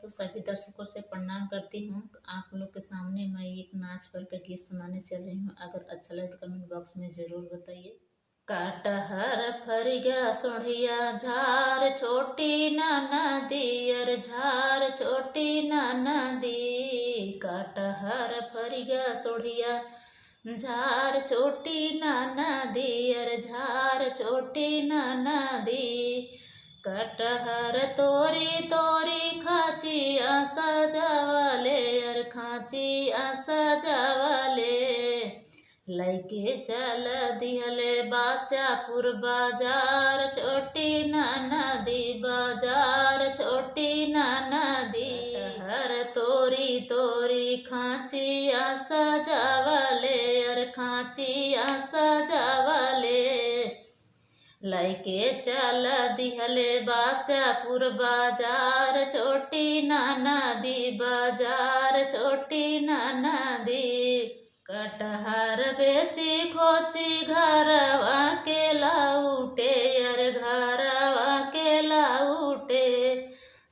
दोस्तों, सभी दर्शकों से प्रणाम करती हूँ। तो आप लोग के सामने मैं एक नाच पर का गीत सुनाने चल रही हूँ। अगर अच्छा लगे तो कमेंट बॉक्स में ज़रूर बताइए। काटहर फरिया सोढ़िया झार छोटी नाना दियर झार छोटी नाना दी। काटहर फरिया सोढ़िया झार छोटी नाना दियर झार छोटी नाना दी। कटहर तोरी तोरी खाचिया सजावले अर खाचिया सजावले। लैके चल दिहले बास्यापुर बाजार छोटी नाना दी बाजार छोटी नाना दी। कटहर तोरी तोरी खाचिया सजावले अर खाचिया सजावले। लैके चल दिहले बास्यापुर बाजार छोटी नाना दी बाजार छोटी नाना दी। कटहर बेची खोची घरवा के लाउटे अर घरवा के लाउटे।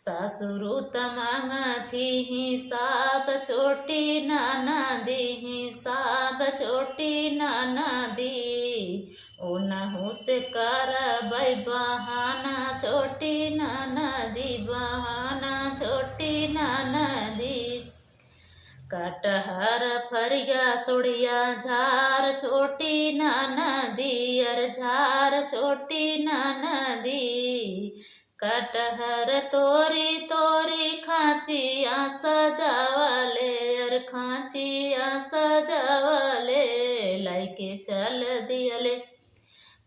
सासुरु तमांगथी हिसाब छोटी नाना दी हिसाब छोटी नाना दी। ओनहु से करबै बहाना छोटी नाना दी बहाना छोटी नाना दी। कटहर फरिया सोढ़िया झार छोटी नाना दी अर झार छोटी नाना दी। कटहर तोरी तोरी खाचिया सजावले अर खाचिया सजावले। लैके चल दिहले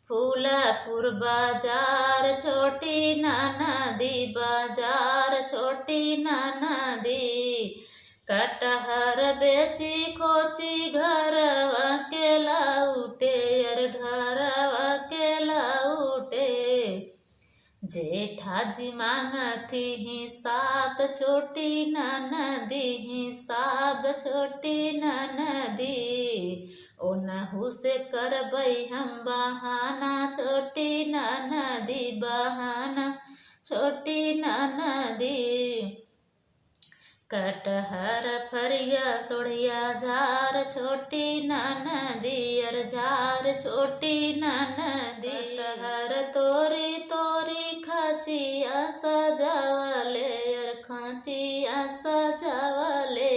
फूलपुर बाजार छोटी नाना दी बाजार छोटी नाना दी। कटहर बेची खोची घरवा के लाउटे अर घरवा के लाउटे। जेठाजी मांगथी हिसाब छोटी नाना दी हिसाब छोटी नाना दी। ओनहु से करबै हम बहाना छोटी नाना दी बहाना छोटी नाना दी। कटहर फरिया सोढ़िया झार छोटी नाना दी अर झार छोटी नाना दी। कटहर तोरी तोरी खाचिया सजावले अर खाचिया सजावले।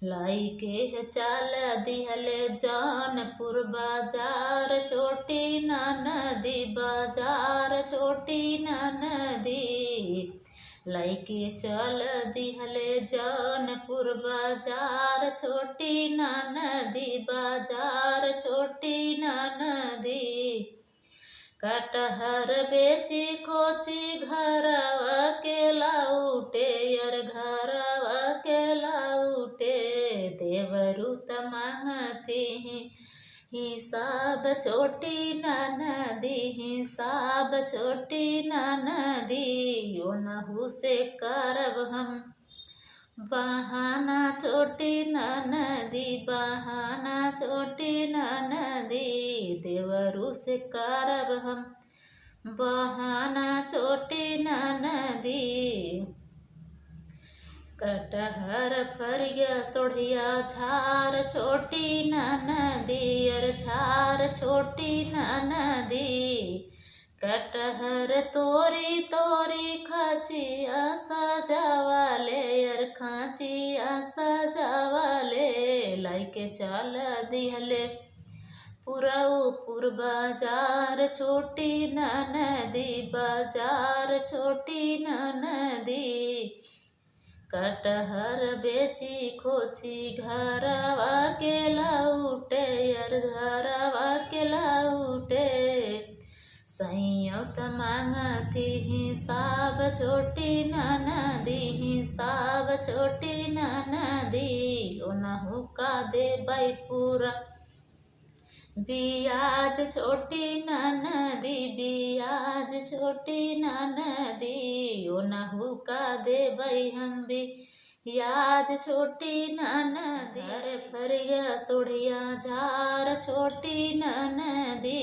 लैके चल दिहले जौनपुर बाजार छोटी नाना दी बाजार छोटी नाना दी। लैके चल दिहले जौनपुर बाजार छोटी नाना दी बाजार छोटी नाना दी। कटहर बेची खोची घरवा के लाउटे अर घरवा के लाउटे। देवरु तमांगथी हिसाब छोटी नाना दी हिसाब छोटी नाना दी। ओनहु से करब हम बहाना छोटी नाना दी बहाना छोटी नाना दी। देवरु से करब हम बहाना छोटी नाना दी। कटहर फरिया सोढ़िया झार छोटी नाना दी अर झार छोटी नाना दी। कटहर तोरी तोरी खाचिया सजावले अर खाचिया सजावले। लैके चल दिहले पुरौपुर बाजार छोटी नाना दी बाजार छोटी नाना दी। कटहर बेची खोची घरवा के लाउटे अर घरवा के लाउटे। सैयत मांगथी हिसाब छोटी नाना दी हिसाब छोटी नाना दी। ओनहु का देबै पूरा बियाज छोटी नाना दी बियाज छोटी नाना दी। ओनहु का देबै हम बियाज छोटी नाना दी। कटहर फरिया सोढ़िया झार छोटी नाना दी।